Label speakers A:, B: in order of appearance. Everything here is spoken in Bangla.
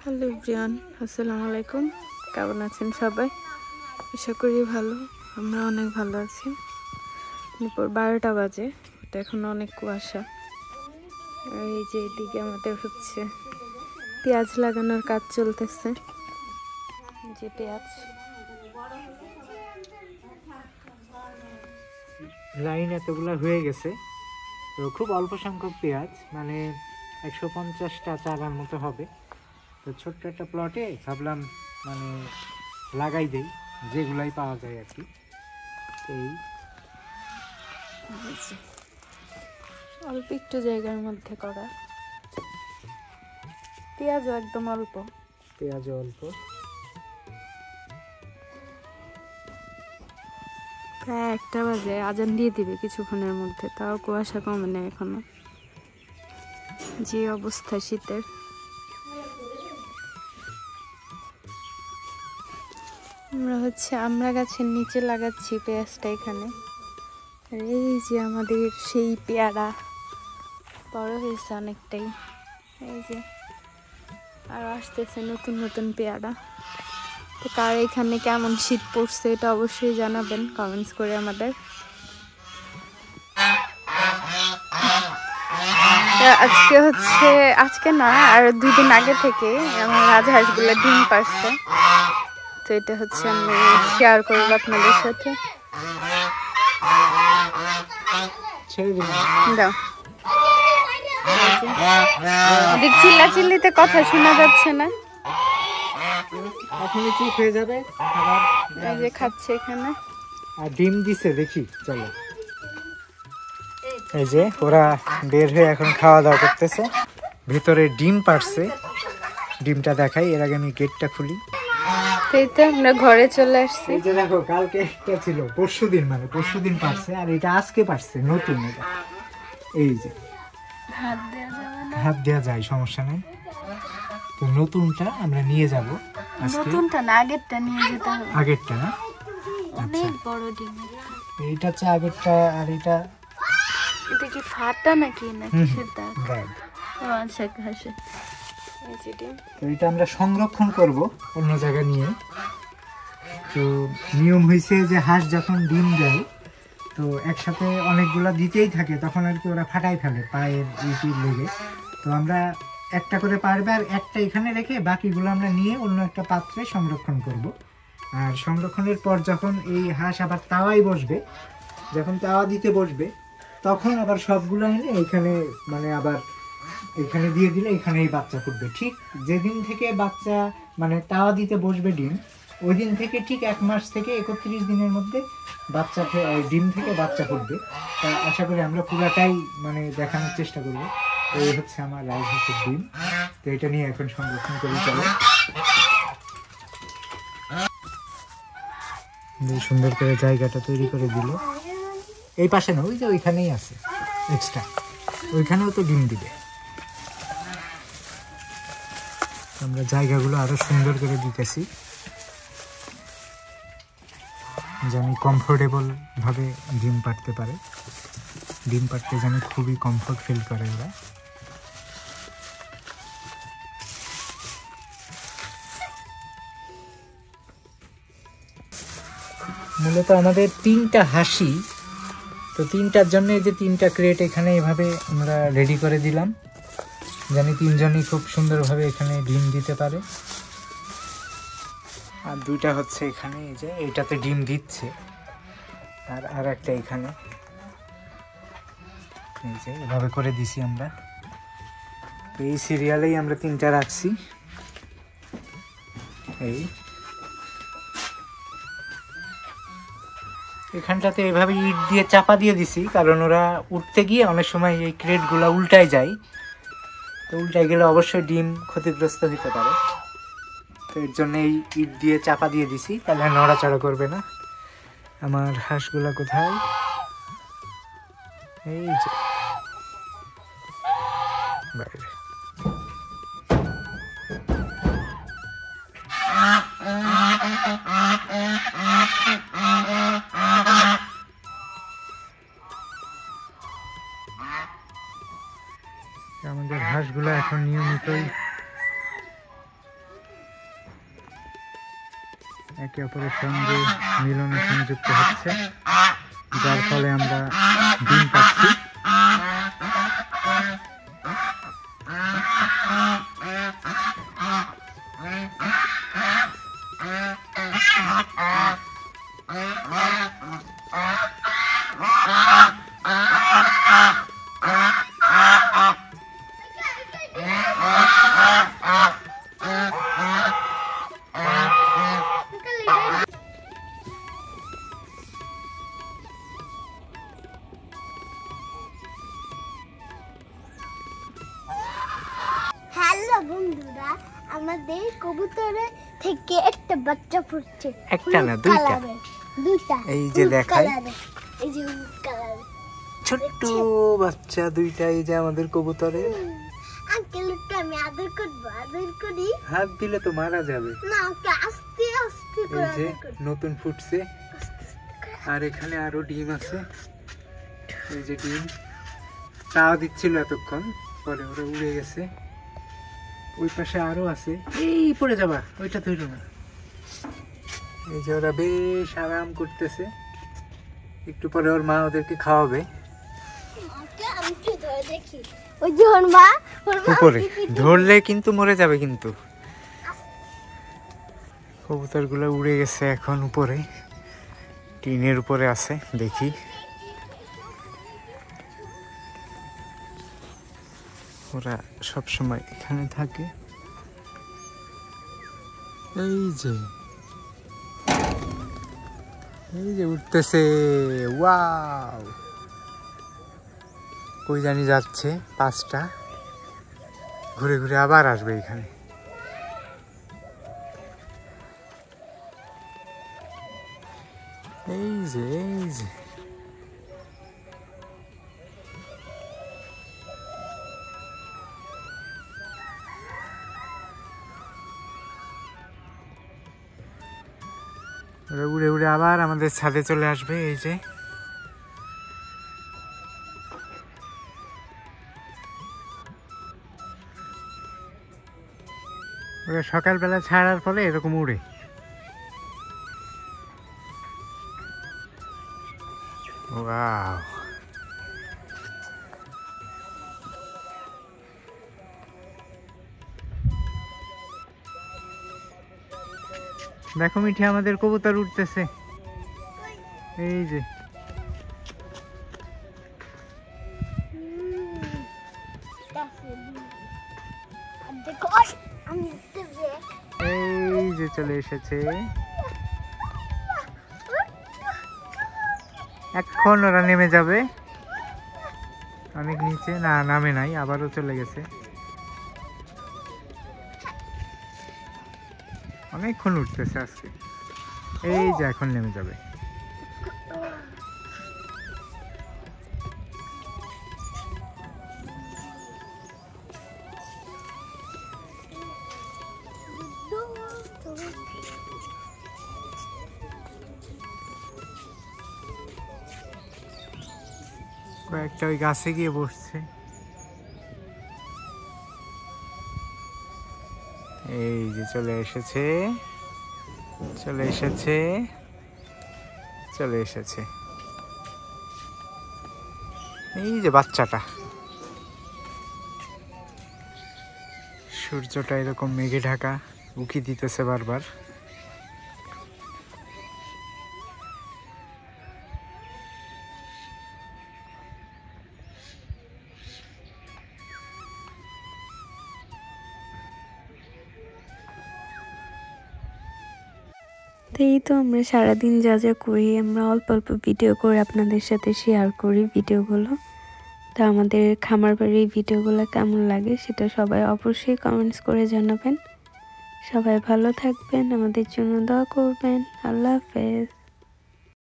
A: হ্যালো এভরিওয়ান, আসসালামু আলাইকুম। কেমন আছেন সবাই? আশা করি ভালো। আমরা অনেক ভালো আছি। দুপুর 12টা বাজে, এটা এখন অনেক কুয়াশা। আর এই যে এদিকে আমাদের হচ্ছে পেঁয়াজ লাগানোর কাজ চলতেছে। যে পেঁয়াজ
B: লাইন এতগুলা হয়ে গেছে, তো খুব অল্প সংখ্যক পেঁয়াজ, মানে 150টা চারার মতো হবে। তো ছোট্ট একটা প্লটে ভাবলাম মানে লাগাই দেই, যেগুলাই পাওয়া যায় আর কি। এই
A: অল্প একটু জায়গার মধ্যে করা, পেঁয়াজও একদম অল্প।
B: পেঁয়াজ অল্প,
A: প্রায় 1টা বাজে, আজান দিয়ে দিবে কিছুক্ষণের মধ্যে, তাও কুয়াশা কমে না এখনো। যে অবস্থা শীতের, আমরা হচ্ছে আমরা গাছের নিচে লাগাচ্ছি পেঁয়াজটা এখানে। আর এই যে আমাদের সেই পেয়ারা বড় হয়েছে অনেকটাই, এই যে আর আসতেছে নতুন নতুন পেয়ারা। তো কার এখানে কেমন শীত পড়ছে এটা অবশ্যই জানাবেন কমেন্টস করে আমাদের। আজকে হচ্ছে, আজকে না আর 2 দিন আগে থেকে আমার রাজহাঁসগুলো ডিম পারছে। তো এটা হচ্ছে আমি শেয়ার করবো আপনাদের সাথে। দাও, চিল্লাচিল্লিতে কথা শোনা যাচ্ছে না,
B: এখনই চুপ হয়ে যাবে।
A: এই যে খাচ্ছে এখানে
B: আর ডিম দিছে, দেখি চলো। এই যে ওরা বের হয়ে এখন খাওয়া দাওয়া করতেছে, ভেতরে ডিম পারছে। ডিমটা দেখাই, এর আগে আমি গেটটা খুলি।
A: এই তো আমরা ঘরে চলে আসছি।
B: এই যে দেখো, কালকে একটা ছিল, পরশুদিন, মানে পরশুদিন পারছে, আর এটা আজকে পারছে নতুন। এটা এই যে হাত দেওয়া যায়, সমস্যা নেই। তো নতুনটা আমরা নিয়ে যাব আজকে।
A: নতুনটা না, আগেরটা নিয়ে যেতে হবে।
B: আগেরটা না,
A: অনেক বড় ডিম।
B: এইটা হচ্ছে আগেরটা। আর এটা
A: কি ফাটা নাকি কিসের দাগ?
B: দাগ।
A: ও আচ্ছা, ঘাসে। এই যে ডিম,
B: তো এটা আমরা সংরক্ষণ করব অন্য জায়গায় নিয়ে। তো নিয়ম হয়েছে যে হাঁস যখন ডিম দেয়, তো একসাথে অনেকগুলা দিতেই থাকে, তখন আর কি ওরা ফাটাই ফেলে পায়ের ইটির লেগে। তো আমরা একটা করে পারবে, আর একটা এখানে রেখে বাকিগুলো আমরা নিয়ে অন্য একটা পাত্রে সংরক্ষণ করব। আর সংরক্ষণের পর যখন এই হাঁস আবার তাওয়ায় বসবে, যখন তাওয়া দিতে বসবে, তখন আবার সবগুলো এনে এখানে, মানে আবার এখানে দিয়ে দিলে এখানেই বাচ্চা ফুটবে। ঠিক যেদিন থেকে বাচ্চা মানে তাওয়া দিতে বসবে ডিম, ওই দিন থেকে ঠিক 1 মাস থেকে 31 দিনের মধ্যে বাচ্চা ডিম থেকে বাচ্চা ফুটবে। তা আশা করি আমরা পুরাটাই মানে দেখানোর চেষ্টা করব। এই হচ্ছে আমার রাজহাঁসের ডিম। তো এটা নিয়ে এখন সংরক্ষণ করি, চলো। সুন্দর করে জায়গাটা তৈরি করে দিল। এই পাশে না, ওই যে ওইখানেই আছে এক্সট্রা, ওইখানেও তো ডিম দিবে। আমরা জায়গাগুলো আরো সুন্দর করে দিতেছি, যেন কমফোর্টেবল ভাবে ডিম পাড়তে পারে। ডিম পাড়তে যেন খুবই কমফোর্ট ফিল করে ওরা। মূলত আমাদের 3টা হাঁসি, তো 3টার জন্য এই যে 3টা ক্রেট এখানে এভাবে আমরা রেডি করে দিলাম, যেন 3জনই খুব সুন্দরভাবে এখানে ডিম দিতে পারে। আর 2টা হচ্ছে এখানে, এই যে এইটাতে ডিম দিচ্ছে, আর একটা এখানে, এই যে এভাবে করে দিছি আমরা। এই সিরিয়ালেই আমরা 3টা রাখছি। এই এখানটাতে এভাবে ইট দিয়ে চাপা দিয়ে দিছি, কারণ ওরা উঠতে গিয়ে অনেক সময় এই ক্রেটগুলো উল্টায় যায়। তো উল্টায় গেলে অবশ্যই ডিম ক্ষতিগ্রস্ত হতে পারে। তো এর জন্য এই ইট দিয়ে চাপা দিয়ে দিছি, তাহলে নড়াচড়া করবে না। আমার হাঁসগুলা কোথায়? এই যে বাইরে। আমাদের হাঁসগুলো এখন নিয়মিতই একে অপরের সঙ্গে মিলনে সংযুক্ত হচ্ছে, যার ফলে আমরা ডিম পাচ্ছি।
C: হ্যালো বন্ধুরা, আমাদের কবুতরের থেকে একটা বাচ্চা ফুটছে।
B: একটা না, দুইটা।
C: দুইটা।
B: এই যে দেখাই,
C: এই যে হলুদ কালার
B: ছোট্ট বাচ্চা দুইটা। এই যে আমাদের কবুতরের।
C: আঙ্কেল ওকে আমি আদর করবো, আদর করি।
B: হাত দিলে তো মারা যাবে।
C: না, ওকে আস্তে আস্তে
B: এই
C: করে
B: যে
C: আদর করবো।
B: নতুন ফুটছে,
C: আস্তে আস্তে করে।
B: আর এখানে আরো ডিম আছে। এই যে ডিম তাও দিচ্ছিল এতক্ষণ, পরে ওরা উড়ে গেছে। ওই পাশে আরো আছে, এই পড়ে যাবা, ওইটা ধরল না। এই যে ওরা বেশ আরাম করতেছে, একটু পরে ওর মা ওদেরকে খাওয়াবে।
C: ওকে আমি একটু ধরে দেখি। ওই যে ওর মা
B: উপরে ধরলে কিন্তু মরে যাবে কিন্তু। কবুতরগুলো উড়ে গেছে এখন উপরে, টিনের উপরে আছে। দেখি ওরা সব সময় এখানে থাকে। এই যে উঠতেছে, ওয়াও! কই জানি যাচ্ছে, 5টা ঘুরে ঘুরে আবার আসবে এখানে। এই যে ওরা উড়ে উড়ে আবার আমাদের ছাদে চলে আসবে। এই যে ওরা সকালবেলা ছাড়ার ফলে এরকম উড়ে। ওয়াও! দেখো মিঠি, আমাদের কবুতর উঠতেছে। এই যে
C: দেখো, আমি উঠতে পেরে।
B: এই যে চলে এসেছে। এখন ওরা নেমে যাবে অনেক নিচে। না, নামে নাই, আবারও চলে গেছে। অনেকক্ষণ উঠতেছে আজকে। এই যে এখন নেমে যাবে। কয়েকটা ওই গাছে গিয়ে বসছে। এই যে চলে এসেছে, চলে এসেছে, চলে এসেছে। এই যে বাচ্চাটা। সূর্যটা এরকম মেঘে ঢাকা, উকি দিতেছে বারবার।
A: তো এই তো আমরা সারাদিন যা যা করি, আমরা অল্প অল্প ভিডিও করে আপনাদের সাথে শেয়ার করি ভিডিওগুলো। তো আমাদের খামার বাড়ির ভিডিওগুলো কেমন লাগে সেটা সবাই অবশ্যই কমেন্টস করে জানাবেন। সবাই ভালো থাকবেন, আমাদের জন্য দোয়া করবেন। আল্লাহ হাফেজ।